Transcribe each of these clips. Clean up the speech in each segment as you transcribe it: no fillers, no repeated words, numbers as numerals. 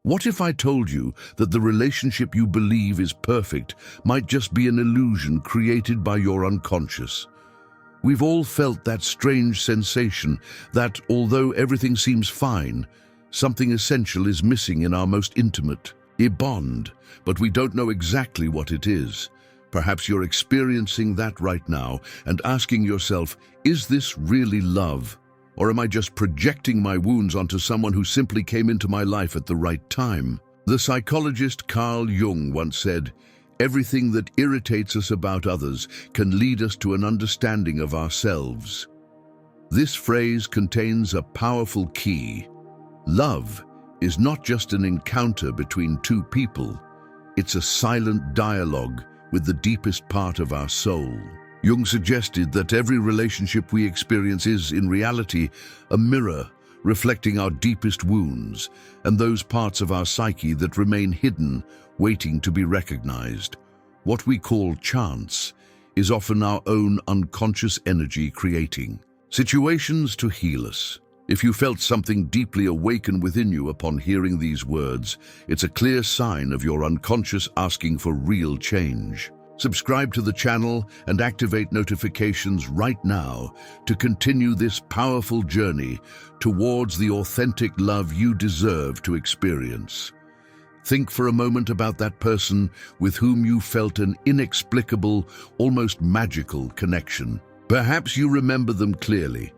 What if I told you that the relationship you believe is perfect might just be an illusion created by your unconscious? We've all felt that strange sensation that, although everything seems fine, something essential is missing in our most intimate bond, but we don't know exactly what it is. Perhaps you're experiencing that right now and asking yourself, is this really love? Or am I just projecting my wounds onto someone who simply came into my life at the right time? The psychologist Carl Jung once said, "Everything that irritates us about others can lead us to an understanding of ourselves." This phrase contains a powerful key. Love is not just an encounter between two people. It's a silent dialogue with the deepest part of our soul. Jung suggested that every relationship we experience is, in reality, a mirror reflecting our deepest wounds and those parts of our psyche that remain hidden, waiting to be recognized. What we call chance is often our own unconscious energy creating situations to heal us. If you felt something deeply awaken within you upon hearing these words, it's a clear sign of your unconscious asking for real change. Subscribe to the channel and activate notifications right now to continue this powerful journey towards the authentic love you deserve to experience. Think for a moment about that person with whom you felt an inexplicable, almost magical connection. Perhaps you remember them clearly.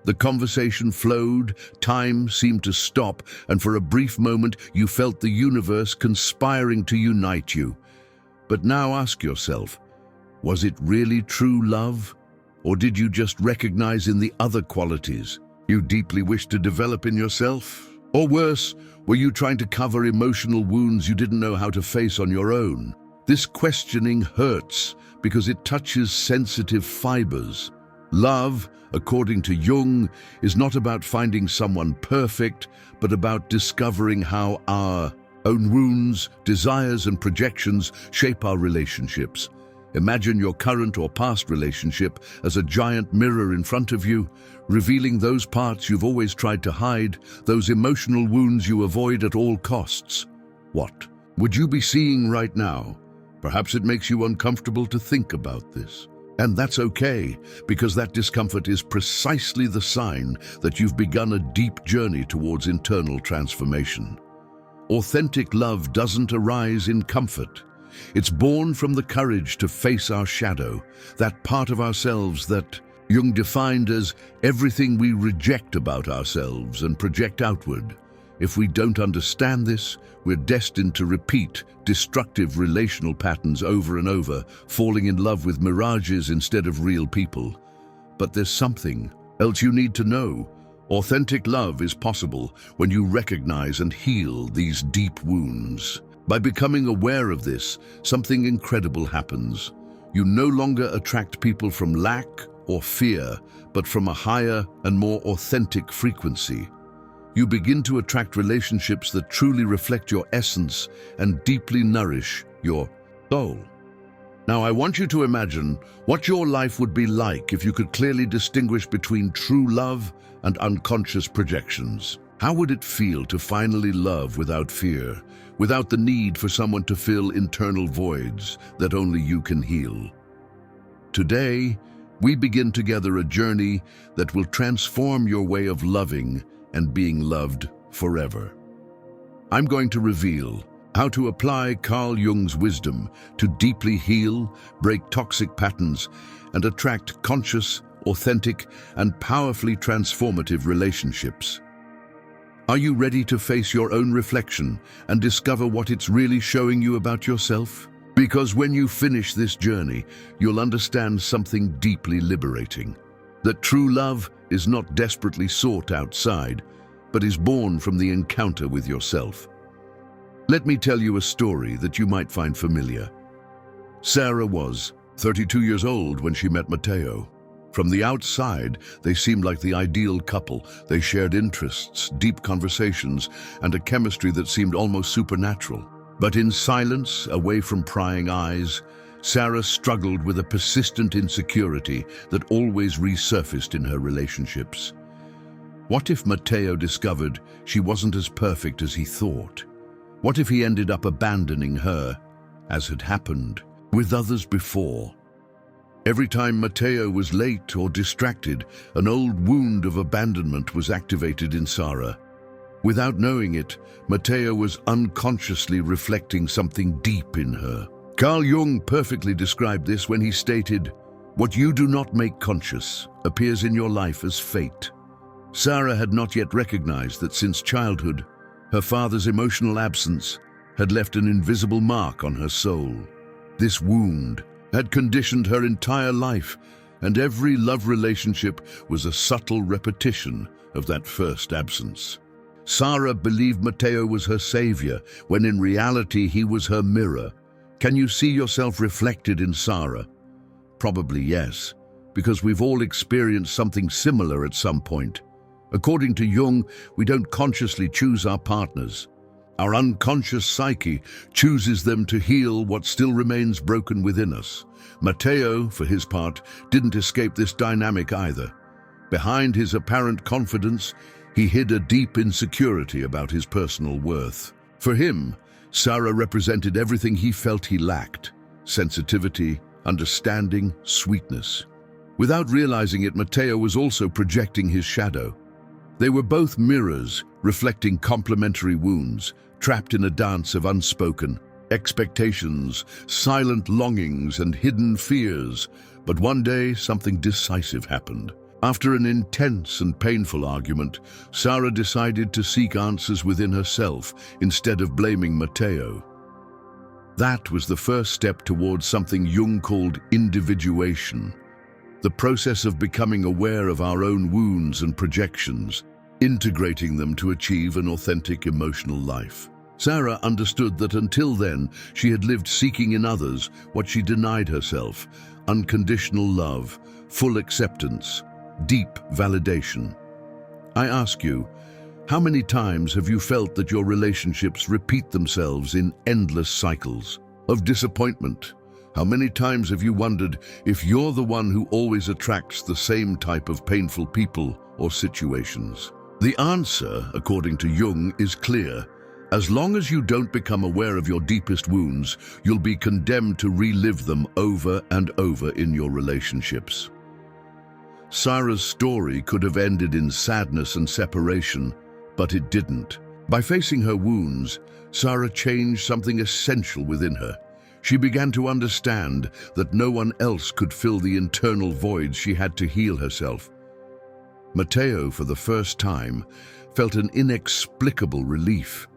The conversation flowed, time seemed to stop, and for a brief moment you felt the universe conspiring to unite you. But now ask yourself, was it really true love? Or did you just recognize in the other qualities you deeply wished to develop in yourself? Or worse, were you trying to cover emotional wounds you didn't know how to face on your own? This questioning hurts because it touches sensitive fibers. Love, according to Jung, is not about finding someone perfect, but about discovering how our own wounds, desires, and projections shape our relationships. Imagine your current or past relationship as a giant mirror in front of you, revealing those parts you've always tried to hide, those emotional wounds you avoid at all costs. What would you be seeing right now? Perhaps it makes you uncomfortable to think about this. And that's okay, because that discomfort is precisely the sign that you've begun a deep journey towards internal transformation. Authentic love doesn't arise in comfort. It's born from the courage to face our shadow, that part of ourselves that Jung defined as everything we reject about ourselves and project outward. If we don't understand this, we're destined to repeat destructive relational patterns over and over, falling in love with mirages instead of real people. But there's something else you need to know. Authentic love is possible when you recognize and heal these deep wounds. By becoming aware of this, something incredible happens. You no longer attract people from lack or fear, but from a higher and more authentic frequency. You begin to attract relationships that truly reflect your essence and deeply nourish your soul. Now, I want you to imagine what your life would be like if you could clearly distinguish between true love and unconscious projections. How would it feel to finally love without fear, without the need for someone to fill internal voids that only you can heal? Today, we begin together a journey that will transform your way of loving and being loved forever. I'm going to reveal how to apply Carl Jung's wisdom to deeply heal, break toxic patterns, and attract conscious, authentic, and powerfully transformative relationships. Are you ready to face your own reflection and discover what it's really showing you about yourself? Because when you finish this journey, you'll understand something deeply liberating. That true love is not desperately sought outside, but is born from the encounter with yourself. Let me tell you a story that you might find familiar. Sarah was 32 years old when she met Matteo. From the outside, they seemed like the ideal couple. They shared interests, deep conversations, and a chemistry that seemed almost supernatural. But in silence, away from prying eyes, Sarah struggled with a persistent insecurity that always resurfaced in her relationships. What if Matteo discovered she wasn't as perfect as he thought? What if he ended up abandoning her, as had happened with others before? Every time Matteo was late or distracted, an old wound of abandonment was activated in Sarah. Without knowing it, Matteo was unconsciously reflecting something deep in her. Carl Jung perfectly described this when he stated, "What you do not make conscious appears in your life as fate." Sarah had not yet recognized that since childhood, her father's emotional absence had left an invisible mark on her soul. This wound had conditioned her entire life, and every love relationship was a subtle repetition of that first absence. Sarah believed Matteo was her savior, when in reality he was her mirror. Can you see yourself reflected in Sarah? Probably yes, because we've all experienced something similar at some point. According to Jung, we don't consciously choose our partners. Our unconscious psyche chooses them to heal what still remains broken within us. Matteo, for his part, didn't escape this dynamic either. Behind his apparent confidence, he hid a deep insecurity about his personal worth. For him, Sarah represented everything he felt he lacked: sensitivity, understanding, sweetness. Without realizing it, Matteo was also projecting his shadow. They were both mirrors, reflecting complementary wounds, trapped in a dance of unspoken expectations, silent longings, and hidden fears. But one day, something decisive happened. After an intense and painful argument, Sarah decided to seek answers within herself instead of blaming Matteo. That was the first step towards something Jung called individuation, the process of becoming aware of our own wounds and projections, integrating them to achieve an authentic emotional life. Sarah understood that until then, she had lived seeking in others what she denied herself: unconditional love, full acceptance, deep validation. I ask you, how many times have you felt that your relationships repeat themselves in endless cycles of disappointment? How many times have you wondered if you're the one who always attracts the same type of painful people or situations? The answer, according to Jung, is clear. As long as you don't become aware of your deepest wounds, you'll be condemned to relive them over and over in your relationships. Sarah's story could have ended in sadness and separation, but it didn't. By facing her wounds, Sarah changed something essential within her. She began to understand that no one else could fill the internal voids she had to heal herself. Matteo, for the first time, felt an inexplicable relief.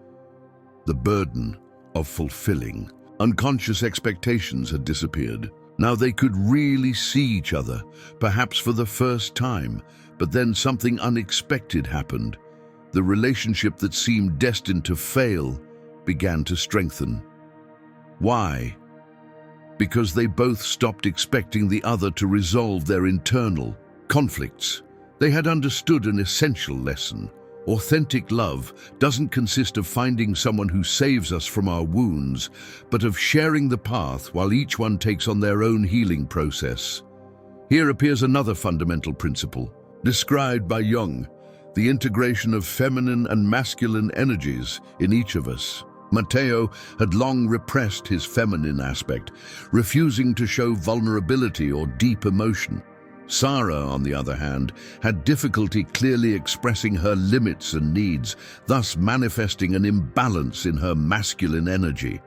The burden of fulfilling unconscious expectations had disappeared. Now they could really see each other, perhaps for the first time. But then something unexpected happened. The relationship that seemed destined to fail began to strengthen. Why? Because they both stopped expecting the other to resolve their internal conflicts. They had understood an essential lesson. Authentic love doesn't consist of finding someone who saves us from our wounds, but of sharing the path while each one takes on their own healing process. Here appears another fundamental principle, described by Jung: the integration of feminine and masculine energies in each of us. Matteo had long repressed his feminine aspect, refusing to show vulnerability or deep emotion. Sarah, on the other hand, had difficulty clearly expressing her limits and needs, thus manifesting an imbalance in her masculine energy.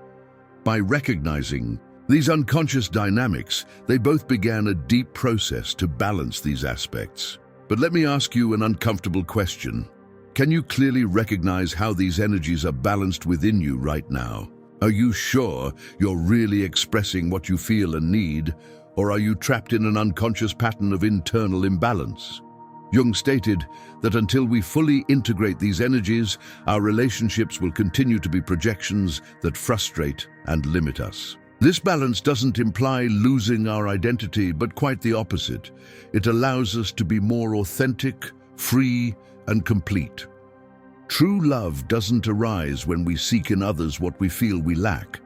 By recognizing these unconscious dynamics, they both began a deep process to balance these aspects. But let me ask you an uncomfortable question. Can you clearly recognize how these energies are balanced within you right now? Are you sure you're really expressing what you feel and need? Or are you trapped in an unconscious pattern of internal imbalance? Jung stated that until we fully integrate these energies, our relationships will continue to be projections that frustrate and limit us. This balance doesn't imply losing our identity, but quite the opposite. It allows us to be more authentic, free, and complete. True love doesn't arise when we seek in others what we feel we lack.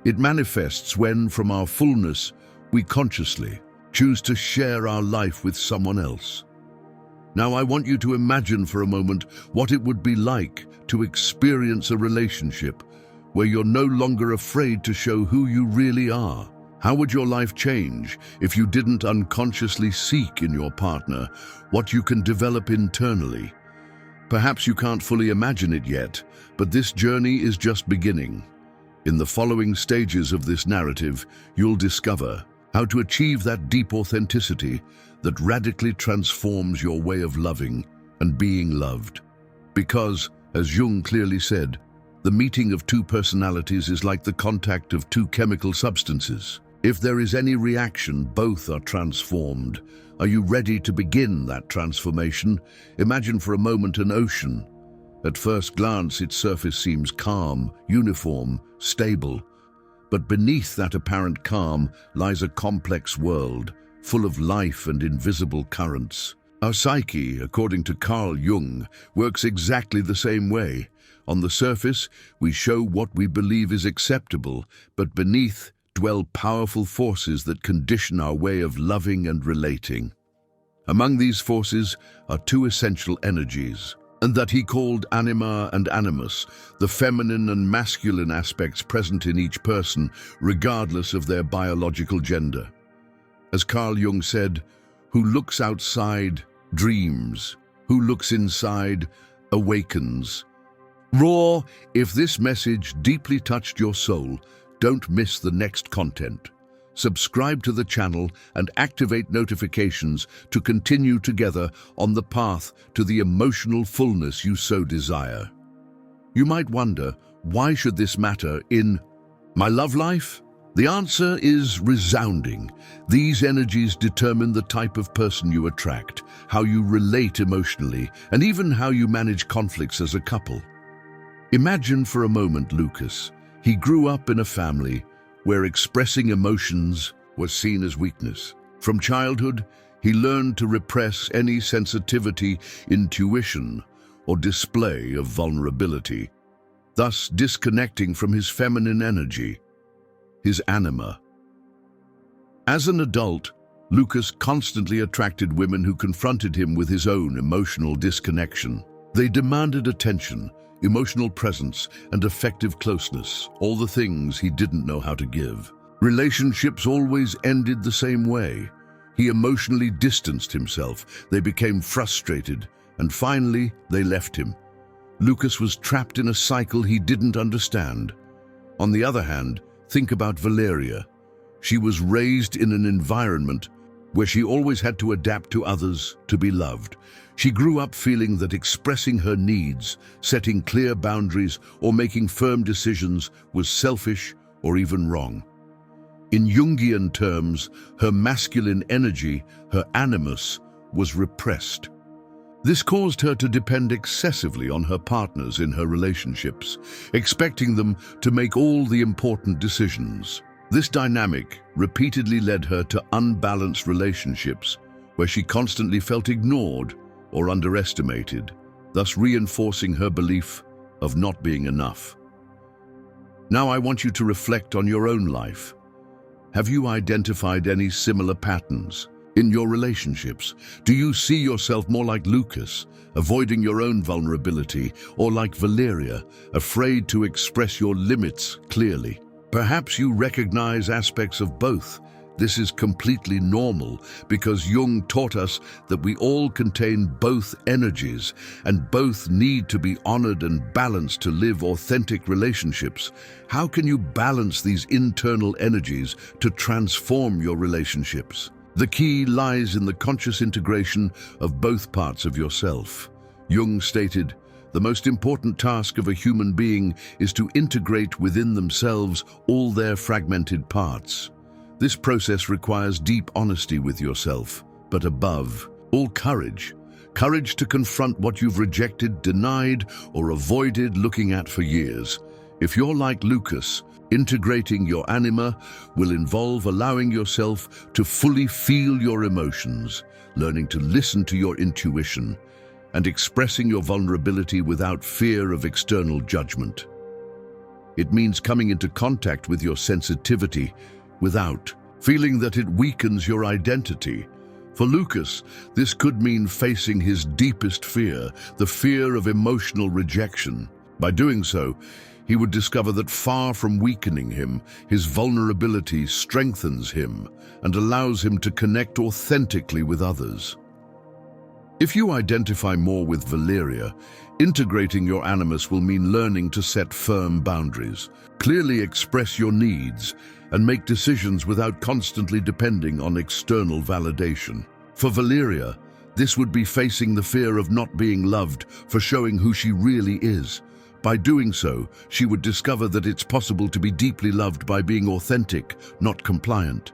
It manifests when, from our fullness, we consciously choose to share our life with someone else. Now I want you to imagine for a moment what it would be like to experience a relationship where you're no longer afraid to show who you really are. How would your life change if you didn't unconsciously seek in your partner what you can develop internally? Perhaps you can't fully imagine it yet, but this journey is just beginning. In the following stages of this narrative, you'll discover how to achieve that deep authenticity that radically transforms your way of loving and being loved. Because, as Jung clearly said, the meeting of two personalities is like the contact of two chemical substances. If there is any reaction, both are transformed. Are you ready to begin that transformation? Imagine for a moment an ocean. At first glance, its surface seems calm, uniform, stable. But beneath that apparent calm lies a complex world, full of life and invisible currents. Our psyche, according to Carl Jung, works exactly the same way. On the surface, we show what we believe is acceptable, but beneath dwell powerful forces that condition our way of loving and relating. Among these forces are two essential energies, and that he called anima and animus, the feminine and masculine aspects present in each person, regardless of their biological gender. As Carl Jung said, "Who looks outside dreams, who looks inside awakens." Raw, if this message deeply touched your soul, don't miss the next content. Subscribe to the channel and activate notifications to continue together on the path to the emotional fullness you so desire. You might wonder, why should this matter in my love life? The answer is resounding. These energies determine the type of person you attract, how you relate emotionally, and even how you manage conflicts as a couple. Imagine for a moment Lucas. He grew up in a family where expressing emotions was seen as weakness. From childhood, he learned to repress any sensitivity, intuition, or display of vulnerability, thus disconnecting from his feminine energy, his anima. As an adult, Lucas constantly attracted women who confronted him with his own emotional disconnection. They demanded attention, emotional presence, and affective closeness, all the things he didn't know how to give. Relationships always ended the same way. He emotionally distanced himself, they became frustrated, and finally they left him. Lucas was trapped in a cycle he didn't understand. On the other hand, think about Valeria. She was raised in an environment where she always had to adapt to others to be loved. She grew up feeling that expressing her needs, setting clear boundaries, or making firm decisions was selfish or even wrong. In Jungian terms, her masculine energy, her animus, was repressed. This caused her to depend excessively on her partners in her relationships, expecting them to make all the important decisions. This dynamic repeatedly led her to unbalanced relationships, where she constantly felt ignored or underestimated, thus reinforcing her belief of not being enough. Now I want you to reflect on your own life. Have you identified any similar patterns in your relationships? Do you see yourself more like Lucas, avoiding your own vulnerability, or like Valeria, afraid to express your limits clearly? Perhaps you recognize aspects of both. This is completely normal because Jung taught us that we all contain both energies and both need to be honored and balanced to live authentic relationships. How can you balance these internal energies to transform your relationships? The key lies in the conscious integration of both parts of yourself. Jung stated, "The most important task of a human being is to integrate within themselves all their fragmented parts." This process requires deep honesty with yourself, but above all, courage. Courage to confront what you've rejected, denied, or avoided looking at for years. If you're like Lucas, integrating your anima will involve allowing yourself to fully feel your emotions, learning to listen to your intuition, and expressing your vulnerability without fear of external judgment. It means coming into contact with your sensitivity without feeling that it weakens your identity. For Lucas, this could mean facing his deepest fear, the fear of emotional rejection. By doing so, he would discover that far from weakening him, his vulnerability strengthens him and allows him to connect authentically with others. If you identify more with Valeria, integrating your animus will mean learning to set firm boundaries, clearly express your needs, and make decisions without constantly depending on external validation. For Valeria, this would be facing the fear of not being loved for showing who she really is. By doing so, she would discover that it's possible to be deeply loved by being authentic, not compliant.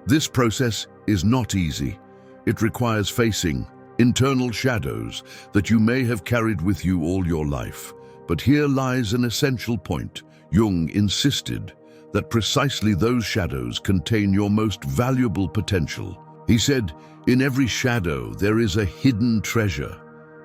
This process is not easy. It requires facing internal shadows that you may have carried with you all your life. But here lies an essential point. Jung insisted that precisely those shadows contain your most valuable potential. He said, "In every shadow there is a hidden treasure."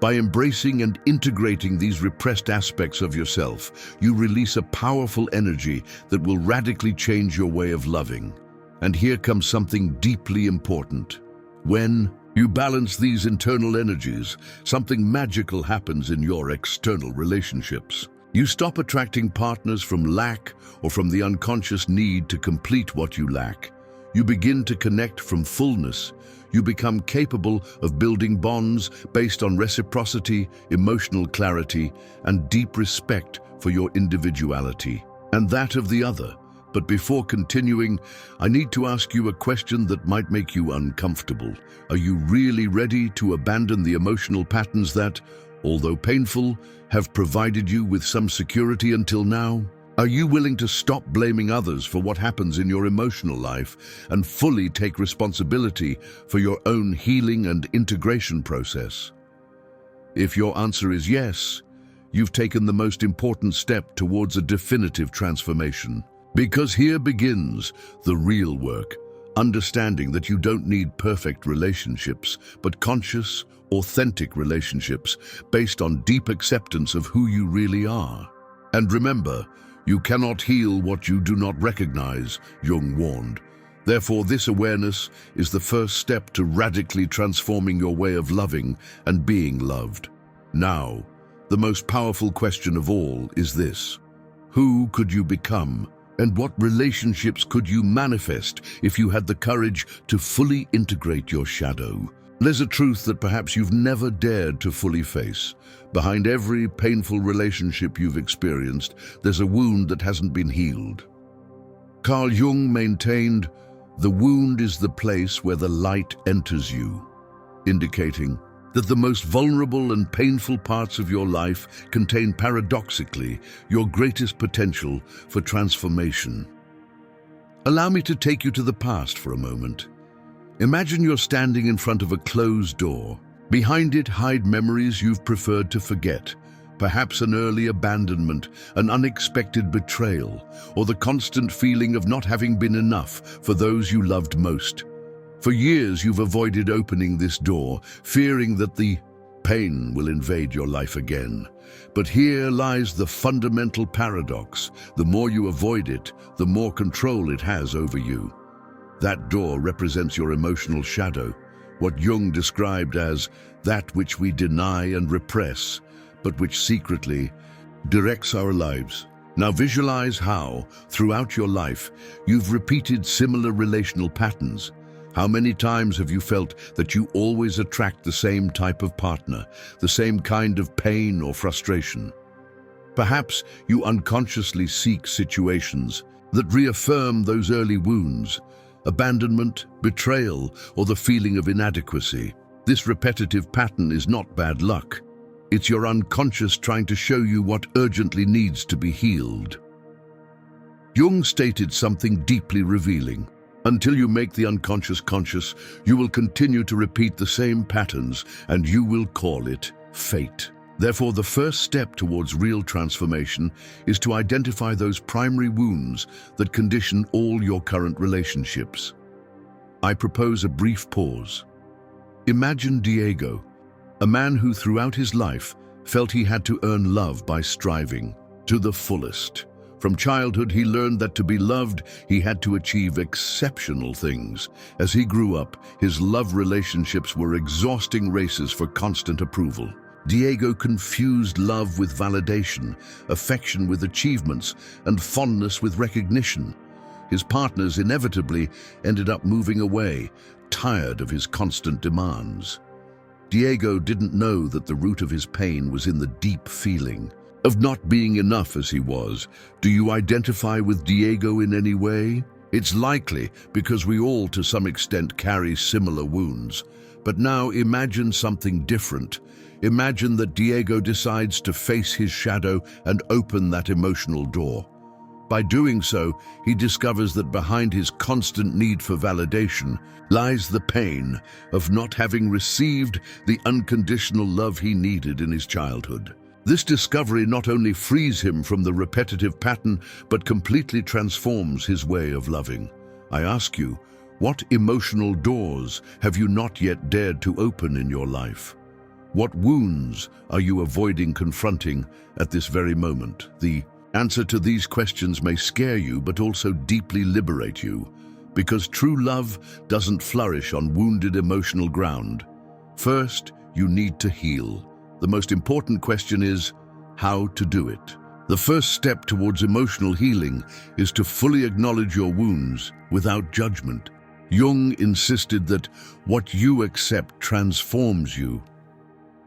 By embracing and integrating these repressed aspects of yourself, you release a powerful energy that will radically change your way of loving. And here comes something deeply important. When you balance these internal energies, something magical happens in your external relationships. You stop attracting partners from lack or from the unconscious need to complete what you lack. You begin to connect from fullness. You become capable of building bonds based on reciprocity, emotional clarity, and deep respect for your individuality and that of the other. But before continuing, I need to ask you a question that might make you uncomfortable. Are you really ready to abandon the emotional patterns that, although painful, have provided you with some security until now? Are you willing to stop blaming others for what happens in your emotional life and fully take responsibility for your own healing and integration process? If your answer is yes, you've taken the most important step towards a definitive transformation. Because here begins the real work, understanding that you don't need perfect relationships, but conscious, authentic relationships based on deep acceptance of who you really are. And remember, you cannot heal what you do not recognize, Jung warned. Therefore, this awareness is the first step to radically transforming your way of loving and being loved. Now, the most powerful question of all is this: who could you become? And what relationships could you manifest if you had the courage to fully integrate your shadow? There's a truth that perhaps you've never dared to fully face. Behind every painful relationship you've experienced, there's a wound that hasn't been healed. Carl Jung maintained, "The wound is the place where the light enters you," indicating that the most vulnerable and painful parts of your life contain paradoxically your greatest potential for transformation. Allow me to take you to the past for a moment. Imagine you're standing in front of a closed door. Behind it hide memories you've preferred to forget, perhaps an early abandonment, an unexpected betrayal, or the constant feeling of not having been enough for those you loved most. For years you've avoided opening this door, fearing that the pain will invade your life again. But here lies the fundamental paradox. The more you avoid it, the more control it has over you. That door represents your emotional shadow, what Jung described as that which we deny and repress, but which secretly directs our lives. Now visualize how, throughout your life, you've repeated similar relational patterns. How many times have you felt that you always attract the same type of partner, the same kind of pain or frustration? Perhaps you unconsciously seek situations that reaffirm those early wounds, abandonment, betrayal, or the feeling of inadequacy. This repetitive pattern is not bad luck. It's your unconscious trying to show you what urgently needs to be healed. Jung stated something deeply revealing. Until you make the unconscious conscious, you will continue to repeat the same patterns, and you will call it fate. Therefore, the first step towards real transformation is to identify those primary wounds that condition all your current relationships. I propose a brief pause. Imagine Diego, a man who throughout his life felt he had to earn love by striving to the fullest. From childhood, he learned that to be loved, he had to achieve exceptional things. As he grew up, his love relationships were exhausting races for constant approval. Diego confused love with validation, affection with achievements, and fondness with recognition. His partners inevitably ended up moving away, tired of his constant demands. Diego didn't know that the root of his pain was in the deep feeling of not being enough as he was. Do you identify with Diego in any way? It's likely because we all, to some extent, carry similar wounds. But now imagine something different. Imagine that Diego decides to face his shadow and open that emotional door. By doing so, he discovers that behind his constant need for validation lies the pain of not having received the unconditional love he needed in his childhood. This discovery not only frees him from the repetitive pattern, but completely transforms his way of loving. I ask you, what emotional doors have you not yet dared to open in your life? What wounds are you avoiding confronting at this very moment? The answer to these questions may scare you, but also deeply liberate you, because true love doesn't flourish on wounded emotional ground. First, you need to heal. The most important question is how to do it. The first step towards emotional healing is to fully acknowledge your wounds without judgment. Jung insisted that what you accept transforms you.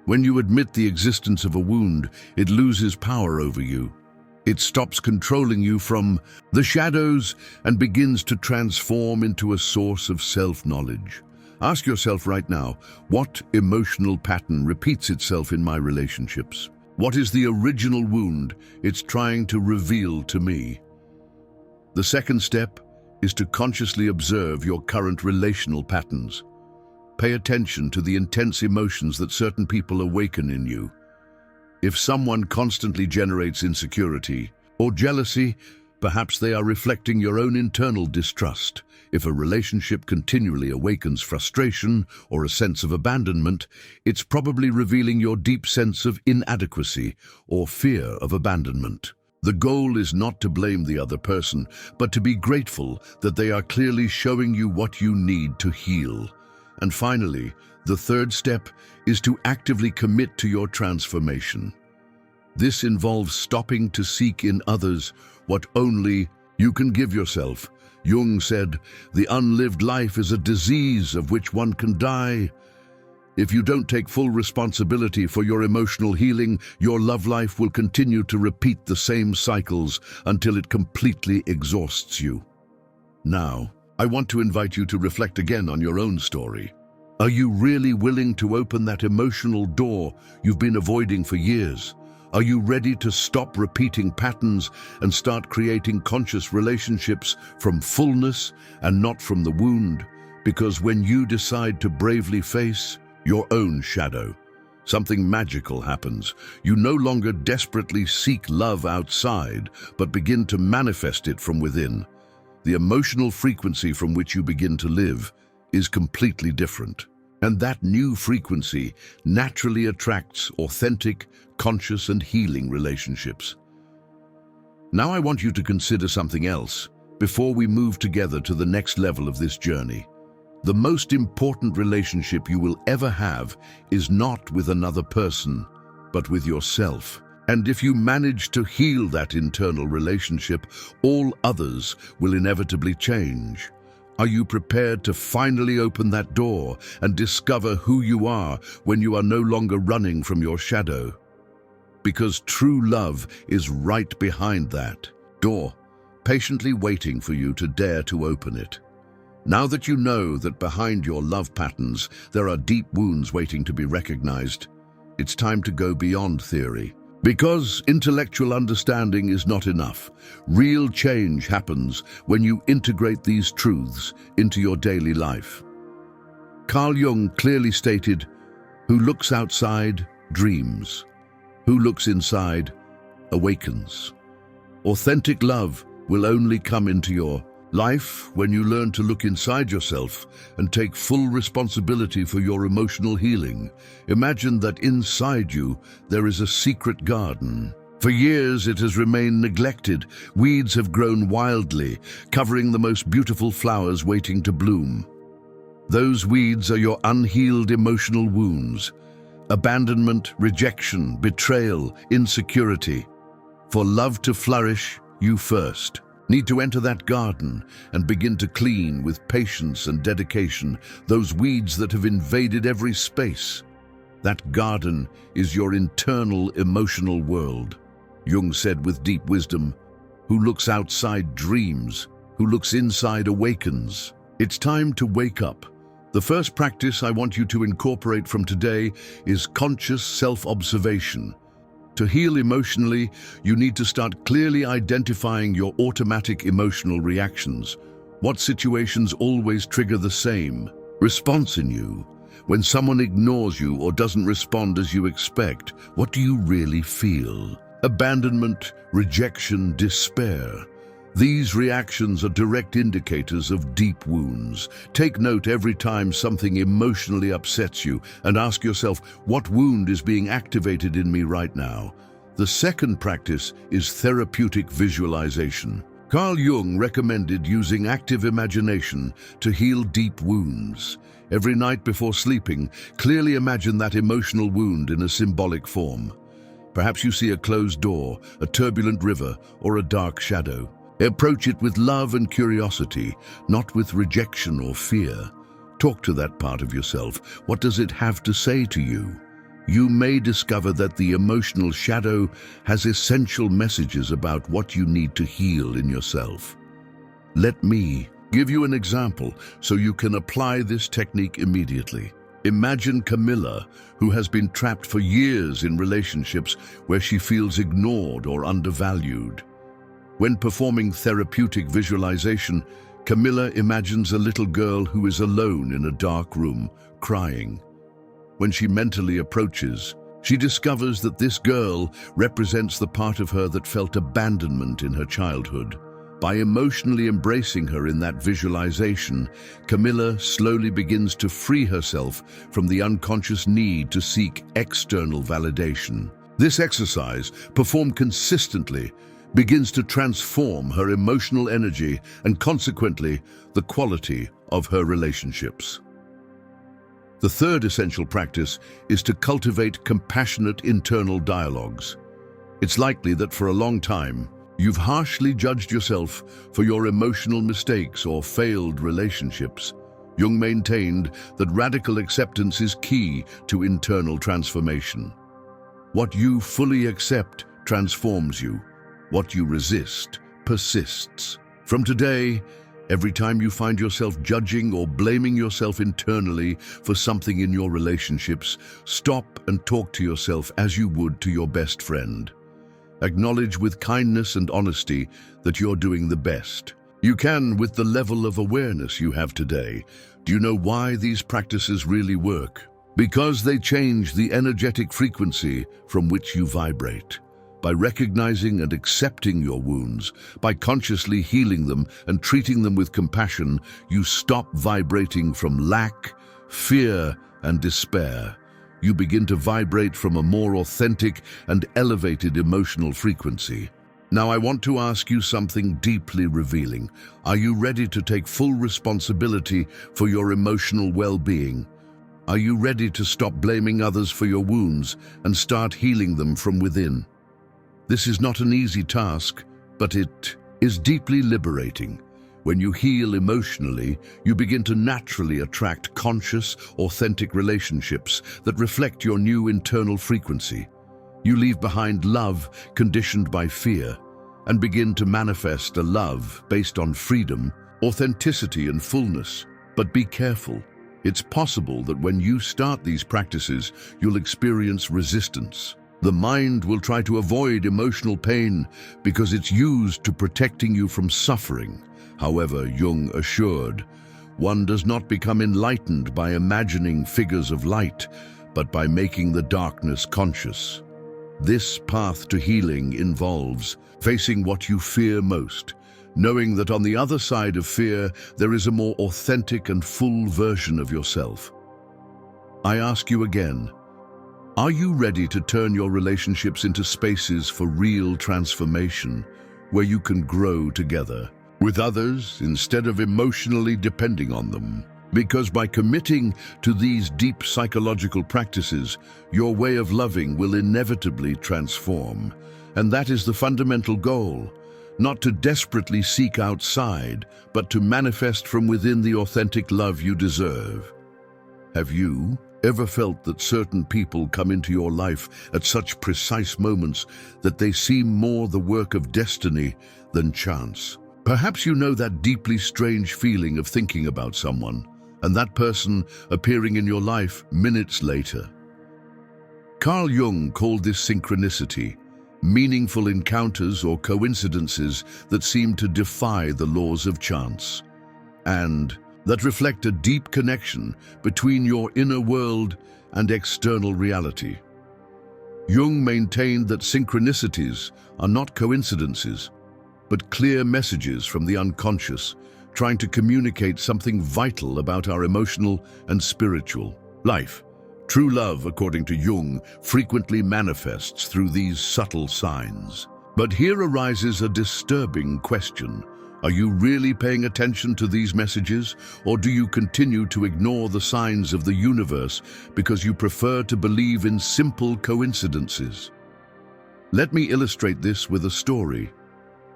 When you admit the existence of a wound, it loses power over you. It stops controlling you from the shadows and begins to transform into a source of self-knowledge. Ask yourself right now, what emotional pattern repeats itself in my relationships? What is the original wound it's trying to reveal to me? The second step is to consciously observe your current relational patterns. Pay attention to the intense emotions that certain people awaken in you. If someone constantly generates insecurity or jealousy, perhaps they are reflecting your own internal distrust. If a relationship continually awakens frustration or a sense of abandonment, it's probably revealing your deep sense of inadequacy or fear of abandonment. The goal is not to blame the other person, but to be grateful that they are clearly showing you what you need to heal. And finally, the third step is to actively commit to your transformation. This involves stopping to seek in others what only you can give yourself. Jung said, "The unlived life is a disease of which one can die." If you don't take full responsibility for your emotional healing, your love life will continue to repeat the same cycles until it completely exhausts you. Now, I want to invite you to reflect again on your own story. Are you really willing to open that emotional door you've been avoiding for years? Are you ready to stop repeating patterns and start creating conscious relationships from fullness and not from the wound? Because when you decide to bravely face your own shadow, something magical happens. You no longer desperately seek love outside, but begin to manifest it from within. The emotional frequency from which you begin to live is completely different. And that new frequency naturally attracts authentic, conscious, and healing relationships. Now I want you to consider something else before we move together to the next level of this journey. The most important relationship you will ever have is not with another person, but with yourself. And if you manage to heal that internal relationship, all others will inevitably change. Are you prepared to finally open that door and discover who you are when you are no longer running from your shadow? Because true love is right behind that door, patiently waiting for you to dare to open it. Now that you know that behind your love patterns there are deep wounds waiting to be recognized, it's time to go beyond theory. Because intellectual understanding is not enough. Real change happens when you integrate these truths into your daily life. Carl Jung clearly stated, "Who looks outside dreams. Who looks inside awakens." Authentic love will only come into your life when you learn to look inside yourself and take full responsibility for your emotional healing. Imagine that inside you there is a secret garden. For years it has remained neglected. Weeds have grown wildly, covering the most beautiful flowers waiting to bloom. Those weeds are your unhealed emotional wounds. abandonment, rejection, betrayal, insecurity. For love to flourish, you first need to enter that garden and begin to clean with patience and dedication those weeds that have invaded every space. That garden is your internal emotional world. Jung said with deep wisdom, "Who looks outside dreams, who looks inside awakens." It's time to wake up. The first practice I want you to incorporate from today is conscious self-observation. To heal emotionally, you need to start clearly identifying your automatic emotional reactions. What situations always trigger the same response in you? When someone ignores you or doesn't respond as you expect, what do you really feel? Abandonment, rejection, despair. These reactions are direct indicators of deep wounds. Take note every time something emotionally upsets you and ask yourself, what wound is being activated in me right now? The second practice is therapeutic visualization. Carl Jung recommended using active imagination to heal deep wounds. Every night before sleeping, clearly imagine that emotional wound in a symbolic form. Perhaps you see a closed door, a turbulent river, or a dark shadow. Approach it with love and curiosity, not with rejection or fear. Talk to that part of yourself. What does it have to say to you? You may discover that the emotional shadow has essential messages about what you need to heal in yourself. Let me give you an example so you can apply this technique immediately. Imagine Camilla, who has been trapped for years in relationships where she feels ignored or undervalued. When performing therapeutic visualization, Camilla imagines a little girl who is alone in a dark room, crying. When she mentally approaches, she discovers that this girl represents the part of her that felt abandonment in her childhood. By emotionally embracing her in that visualization, Camilla slowly begins to free herself from the unconscious need to seek external validation. This exercise, performed consistently, begins to transform her emotional energy and consequently the quality of her relationships. The third essential practice is to cultivate compassionate internal dialogues. It's likely that for a long time, you've harshly judged yourself for your emotional mistakes or failed relationships. Jung maintained that radical acceptance is key to internal transformation. What you fully accept transforms you. What you resist persists. From today, every time you find yourself judging or blaming yourself internally for something in your relationships, stop and talk to yourself as you would to your best friend. Acknowledge with kindness and honesty that you're doing the best you can with the level of awareness you have today. Do you know why these practices really work? Because they change the energetic frequency from which you vibrate. By recognizing and accepting your wounds, by consciously healing them and treating them with compassion, you stop vibrating from lack, fear, and despair. You begin to vibrate from a more authentic and elevated emotional frequency. Now I want to ask you something deeply revealing. Are you ready to take full responsibility for your emotional well-being? Are you ready to stop blaming others for your wounds and start healing them from within? This is not an easy task, but it is deeply liberating. When you heal emotionally, you begin to naturally attract conscious, authentic relationships that reflect your new internal frequency. You leave behind love conditioned by fear and begin to manifest a love based on freedom, authenticity, and fullness. But be careful. It's possible that when you start these practices, you'll experience resistance. The mind will try to avoid emotional pain because it's used to protecting you from suffering. However, Jung assured, one does not become enlightened by imagining figures of light, but by making the darkness conscious. This path to healing involves facing what you fear most, knowing that on the other side of fear, there is a more authentic and full version of yourself. I ask you again, are you ready to turn your relationships into spaces for real transformation, where you can grow together with others instead of emotionally depending on them? Because by committing to these deep psychological practices, your way of loving will inevitably transform. And that is the fundamental goal, not to desperately seek outside, but to manifest from within the authentic love you deserve. Have you ever felt that certain people come into your life at such precise moments that they seem more the work of destiny than chance? Perhaps you know that deeply strange feeling of thinking about someone, and that person appearing in your life minutes later. Carl Jung called this synchronicity, meaningful encounters or coincidences that seem to defy the laws of chance, and that reflect a deep connection between your inner world and external reality. Jung maintained that synchronicities are not coincidences, but clear messages from the unconscious, trying to communicate something vital about our emotional and spiritual life. True love, according to Jung, frequently manifests through these subtle signs. But here arises a disturbing question. Are you really paying attention to these messages, or do you continue to ignore the signs of the universe because you prefer to believe in simple coincidences? Let me illustrate this with a story.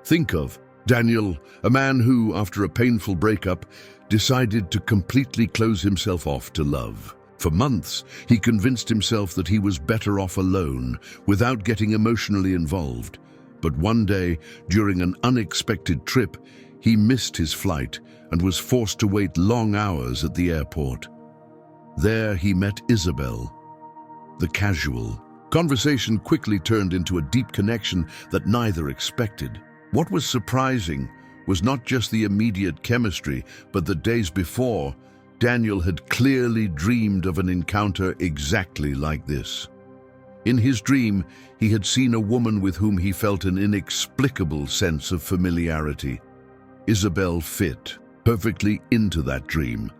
Think of Daniel, a man who, after a painful breakup, decided to completely close himself off to love. For months, he convinced himself that he was better off alone, without getting emotionally involved. But one day, during an unexpected trip, he missed his flight and was forced to wait long hours at the airport. There he met Isabel, the casual. Conversation quickly turned into a deep connection that neither expected. What was surprising was not just the immediate chemistry, but that days before, Daniel had clearly dreamed of an encounter exactly like this. In his dream, he had seen a woman with whom he felt an inexplicable sense of familiarity. Isabel fit perfectly into that dream,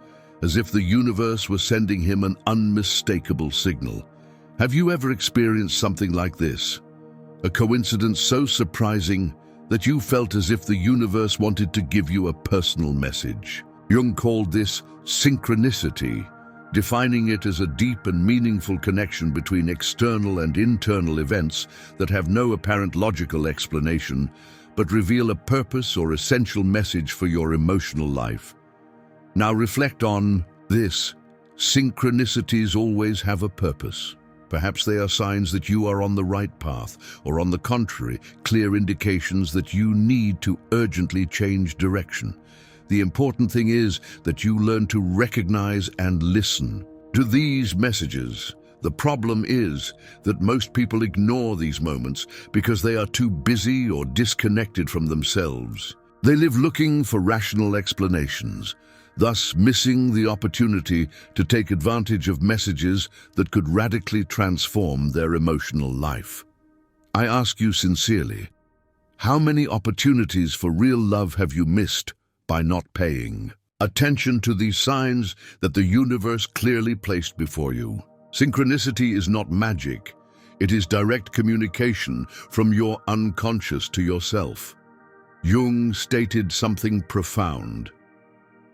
as if the universe was sending him an unmistakable signal. Have you ever experienced something like this? A coincidence so surprising that you felt as if the universe wanted to give you a personal message. Jung called this synchronicity, defining it as a deep and meaningful connection between external and internal events that have no apparent logical explanation, but reveal a purpose or essential message for your emotional life. Now reflect on this. Synchronicities always have a purpose. Perhaps they are signs that you are on the right path, or on the contrary, clear indications that you need to urgently change direction. The important thing is that you learn to recognize and listen to these messages. The problem is that most people ignore these moments because they are too busy or disconnected from themselves. They live looking for rational explanations, thus missing the opportunity to take advantage of messages that could radically transform their emotional life. I ask you sincerely, how many opportunities for real love have you missed by not paying attention to these signs that the universe clearly placed before you? Synchronicity is not magic. It is direct communication from your unconscious to yourself. Jung stated something profound.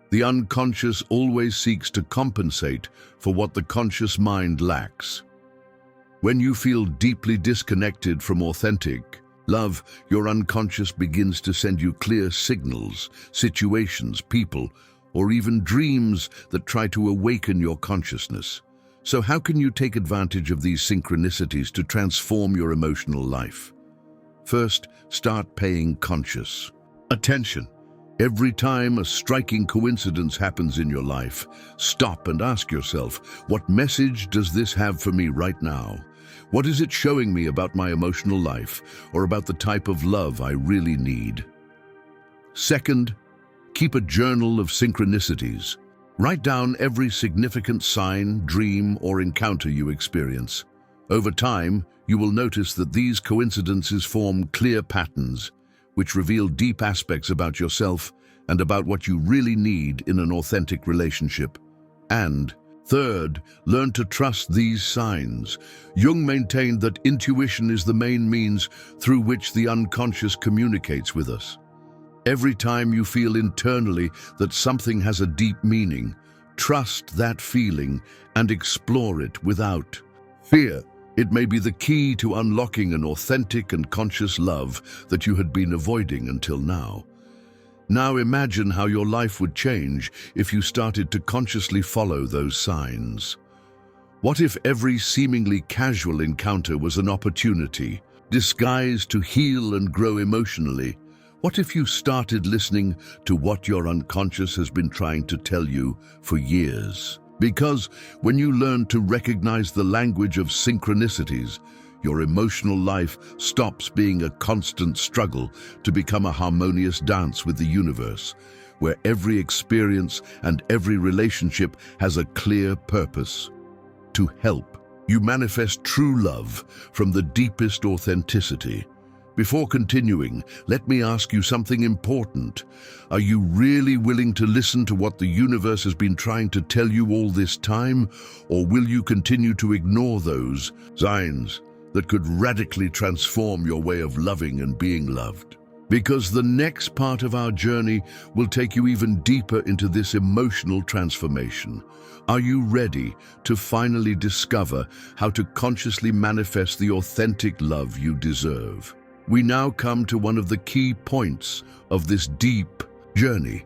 The unconscious always seeks to compensate for what the conscious mind lacks. When you feel deeply disconnected from authentic love, your unconscious begins to send you clear signals, situations, people, or even dreams that try to awaken your consciousness. So how can you take advantage of these synchronicities to transform your emotional life? First, start paying conscious attention. Every time a striking coincidence happens in your life, stop and ask yourself, what message does this have for me right now? What is it showing me about my emotional life, or about the type of love I really need? Second, keep a journal of synchronicities. Write down every significant sign, dream, or encounter you experience. Over time, you will notice that these coincidences form clear patterns, which reveal deep aspects about yourself and about what you really need in an authentic relationship. And third, learn to trust these signs. Jung maintained that intuition is the main means through which the unconscious communicates with us. Every time you feel internally that something has a deep meaning, trust that feeling and explore it without fear. It may be the key to unlocking an authentic and conscious love that you had been avoiding until now. Now imagine how your life would change if you started to consciously follow those signs. What if every seemingly casual encounter was an opportunity, disguised to heal and grow emotionally? What if you started listening to what your unconscious has been trying to tell you for years? Because when you learn to recognize the language of synchronicities, your emotional life stops being a constant struggle to become a harmonious dance with the universe, where every experience and every relationship has a clear purpose: to help you manifest true love from the deepest authenticity. Before continuing, let me ask you something important. Are you really willing to listen to what the universe has been trying to tell you all this time, or will you continue to ignore those signs that could radically transform your way of loving and being loved? Because the next part of our journey will take you even deeper into this emotional transformation. Are you ready to finally discover how to consciously manifest the authentic love you deserve? We now come to one of the key points of this deep journey: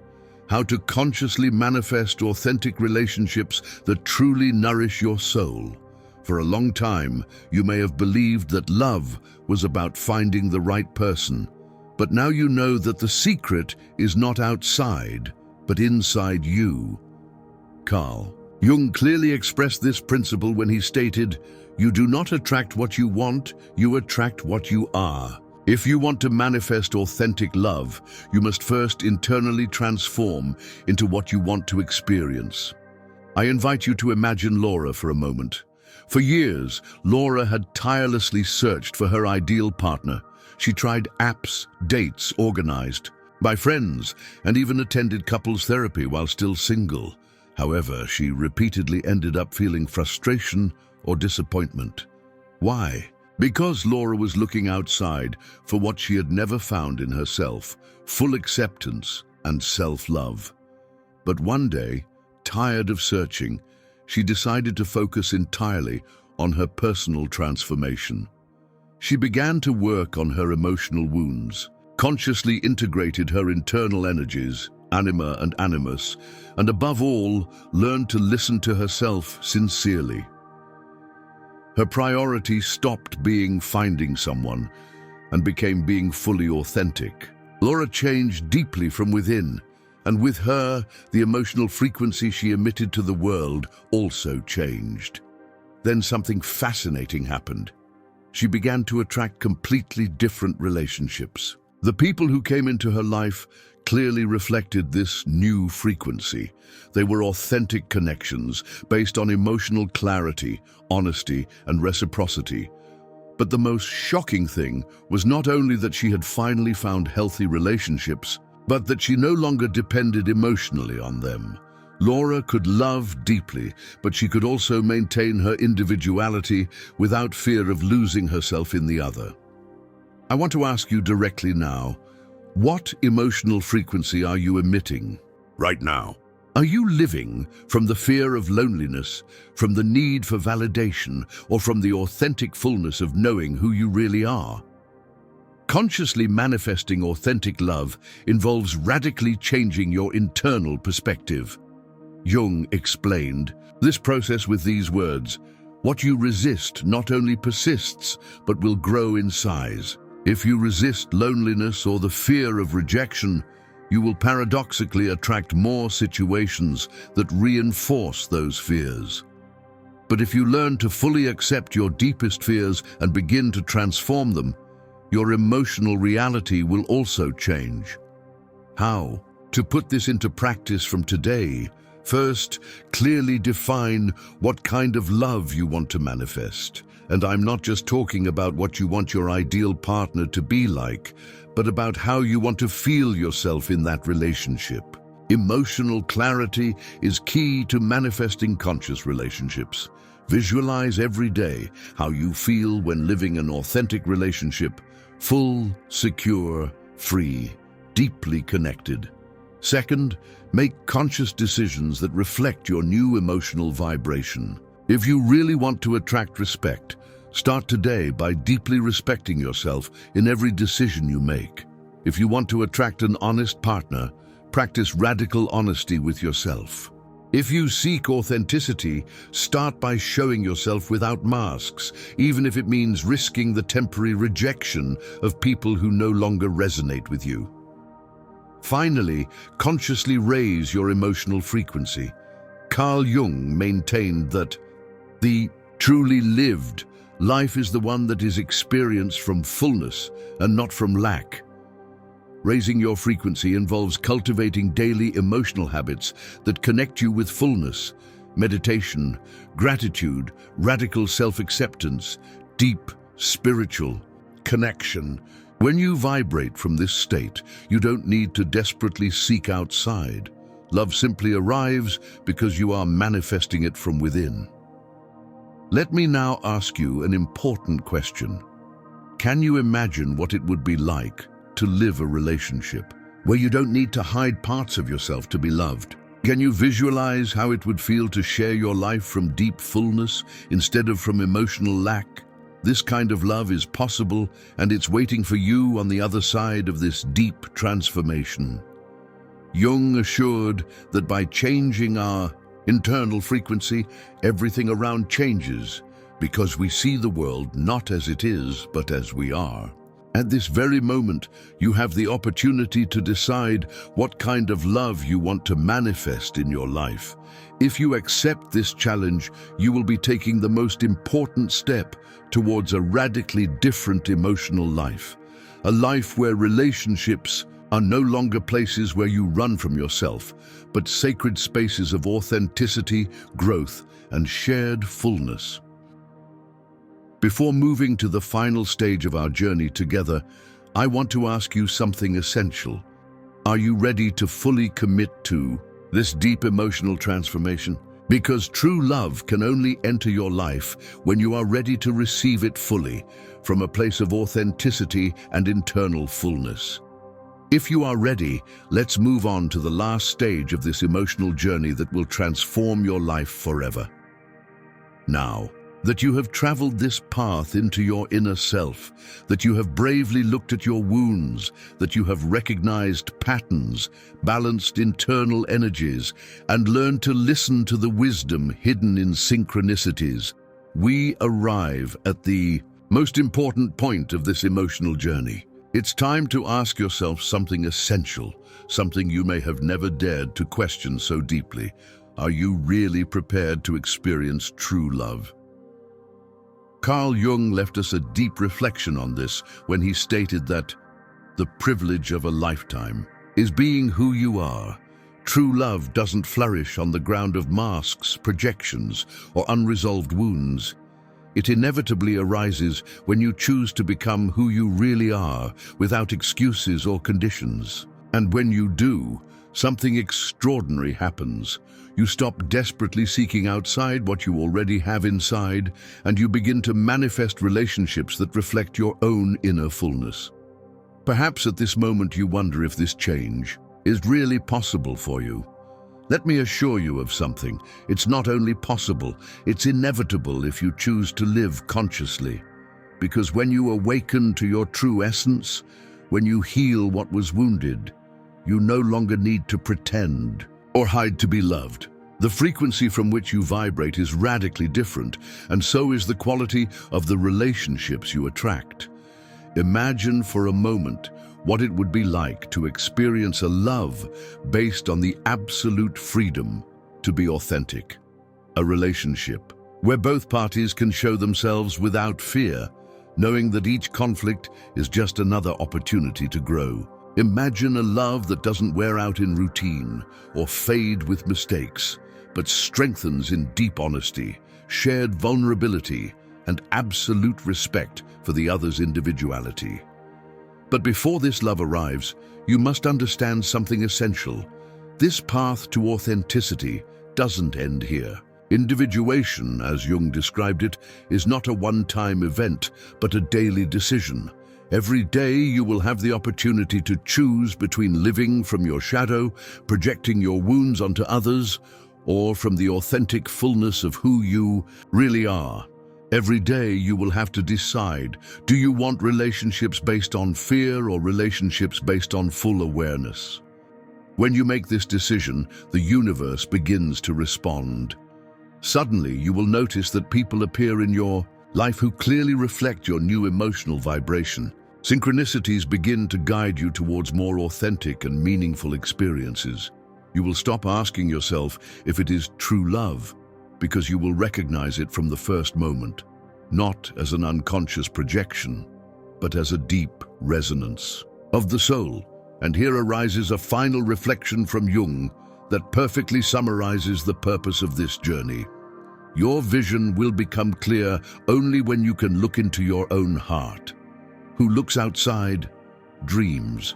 how to consciously manifest authentic relationships that truly nourish your soul. For a long time, you may have believed that love was about finding the right person, but now you know that the secret is not outside, but inside you. Carl Jung clearly expressed this principle when he stated, "You do not attract what you want, you attract what you are." If you want to manifest authentic love, you must first internally transform into what you want to experience. I invite you to imagine Laura for a moment. For years, Laura had tirelessly searched for her ideal partner. She tried apps, dates organized by friends, and even attended couples therapy while still single. However, she repeatedly ended up feeling frustration or disappointment. Why? Because Laura was looking outside for what she had never found in herself: full acceptance and self-love. But one day, tired of searching, she decided to focus entirely on her personal transformation. She began to work on her emotional wounds, consciously integrated her internal energies, anima and animus, and above all, learned to listen to herself sincerely. Her priority stopped being finding someone and became being fully authentic. Laura changed deeply from within, and with her, the emotional frequency she emitted to the world also changed. Then something fascinating happened. She began to attract completely different relationships. The people who came into her life clearly reflected this new frequency. They were authentic connections based on emotional clarity, honesty, and reciprocity. But the most shocking thing was not only that she had finally found healthy relationships, but that she no longer depended emotionally on them. Laura could love deeply, but she could also maintain her individuality without fear of losing herself in the other. I want to ask you directly now, what emotional frequency are you emitting right now? Are you living from the fear of loneliness, from the need for validation, or from the authentic fullness of knowing who you really are? Consciously manifesting authentic love involves radically changing your internal perspective. Jung explained this process with these words: "What you resist not only persists, but will grow in size." If you resist loneliness or the fear of rejection, you will paradoxically attract more situations that reinforce those fears. But if you learn to fully accept your deepest fears and begin to transform them, your emotional reality will also change. How? To put this into practice from today, first, clearly define what kind of love you want to manifest. And I'm not just talking about what you want your ideal partner to be like, but about how you want to feel yourself in that relationship. Emotional clarity is key to manifesting conscious relationships. Visualize every day how you feel when living an authentic relationship: full, secure, free, deeply connected. Second, make conscious decisions that reflect your new emotional vibration. If you really want to attract respect, start today by deeply respecting yourself in every decision you make. If you want to attract an honest partner, practice radical honesty with yourself. If you seek authenticity, start by showing yourself without masks, even if it means risking the temporary rejection of people who no longer resonate with you. Finally, consciously raise your emotional frequency. Carl Jung maintained that the truly lived life is the one that is experienced from fullness and not from lack. Raising your frequency involves cultivating daily emotional habits that connect you with fullness, meditation, gratitude, radical self-acceptance, deep spiritual connection. When you vibrate from this state, you don't need to desperately seek outside. Love simply arrives because you are manifesting it from within. Let me now ask you an important question. Can you imagine what it would be like to live a relationship where you don't need to hide parts of yourself to be loved? Can you visualize how it would feel to share your life from deep fullness instead of from emotional lack? This kind of love is possible, and it's waiting for you on the other side of this deep transformation. Jung assured that by changing our internal frequency, everything around changes, because we see the world not as it is, but as we are. At this very moment, you have the opportunity to decide what kind of love you want to manifest in your life. If you accept this challenge, you will be taking the most important step towards a radically different emotional life. A life where relationships are no longer places where you run from yourself, but sacred spaces of authenticity, growth, and shared fullness. Before moving to the final stage of our journey together, I want to ask you something essential. Are you ready to fully commit to this deep emotional transformation? Because true love can only enter your life when you are ready to receive it fully, from a place of authenticity and internal fullness. If you are ready, let's move on to the last stage of this emotional journey that will transform your life forever. Now that you have traveled this path into your inner self, that you have bravely looked at your wounds, that you have recognized patterns, balanced internal energies, and learned to listen to the wisdom hidden in synchronicities, we arrive at the most important point of this emotional journey. It's time to ask yourself something essential, something you may have never dared to question so deeply. Are you really prepared to experience true love? Carl Jung left us a deep reflection on this when he stated that the privilege of a lifetime is being who you are. True love doesn't flourish on the ground of masks, projections, or unresolved wounds. It inevitably arises when you choose to become who you really are, without excuses or conditions. And when you do, something extraordinary happens. You stop desperately seeking outside what you already have inside, and you begin to manifest relationships that reflect your own inner fullness. Perhaps at this moment you wonder if this change is really possible for you. Let me assure you of something. It's not only possible, it's inevitable if you choose to live consciously. Because when you awaken to your true essence, when you heal what was wounded, you no longer need to pretend or hide to be loved. The frequency from which you vibrate is radically different, and so is the quality of the relationships you attract. Imagine for a moment what it would be like to experience a love based on the absolute freedom to be authentic. A relationship where both parties can show themselves without fear, knowing that each conflict is just another opportunity to grow. Imagine a love that doesn't wear out in routine or fade with mistakes, but strengthens in deep honesty, shared vulnerability, and absolute respect for the other's individuality. But before this love arrives, you must understand something essential. This path to authenticity doesn't end here. Individuation, as Jung described it, is not a one-time event, but a daily decision. Every day you will have the opportunity to choose between living from your shadow, projecting your wounds onto others, or from the authentic fullness of who you really are. Every day you will have to decide, do you want relationships based on fear or relationships based on full awareness? When you make this decision, the universe begins to respond. Suddenly, you will notice that people appear in your life who clearly reflect your new emotional vibration. Synchronicities begin to guide you towards more authentic and meaningful experiences. You will stop asking yourself if it is true love, because you will recognize it from the first moment, not as an unconscious projection, but as a deep resonance of the soul. And here arises a final reflection from Jung that perfectly summarizes the purpose of this journey. Your vision will become clear only when you can look into your own heart. Who looks outside, dreams.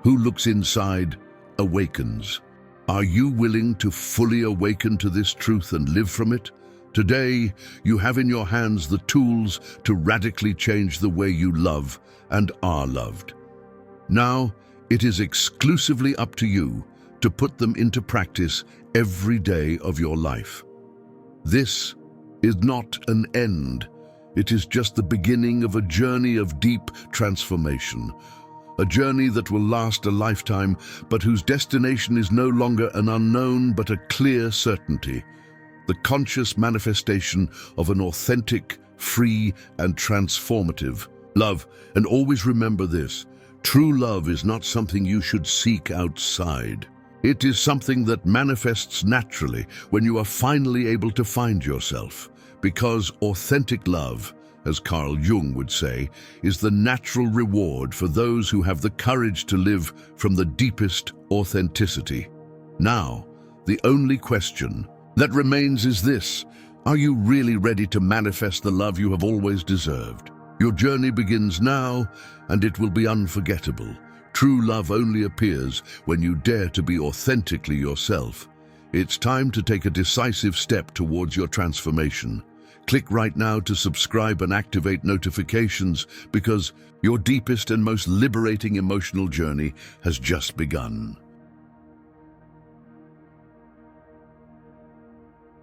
Who looks inside, awakens. Are you willing to fully awaken to this truth and live from it? Today, you have in your hands the tools to radically change the way you love and are loved. Now, it is exclusively up to you to put them into practice every day of your life. This is not an end. It is just the beginning of a journey of deep transformation. A journey that will last a lifetime, but whose destination is no longer an unknown but a clear certainty. The conscious manifestation of an authentic, free, and transformative love. And always remember this. True love is not something you should seek outside. It is something that manifests naturally when you are finally able to find yourself. Because authentic love, as Carl Jung would say, is the natural reward for those who have the courage to live from the deepest authenticity. Now, the only question that remains is this: are you really ready to manifest the love you have always deserved? Your journey begins now, and it will be unforgettable. True love only appears when you dare to be authentically yourself. It's time to take a decisive step towards your transformation. Click right now to subscribe and activate notifications, because your deepest and most liberating emotional journey has just begun.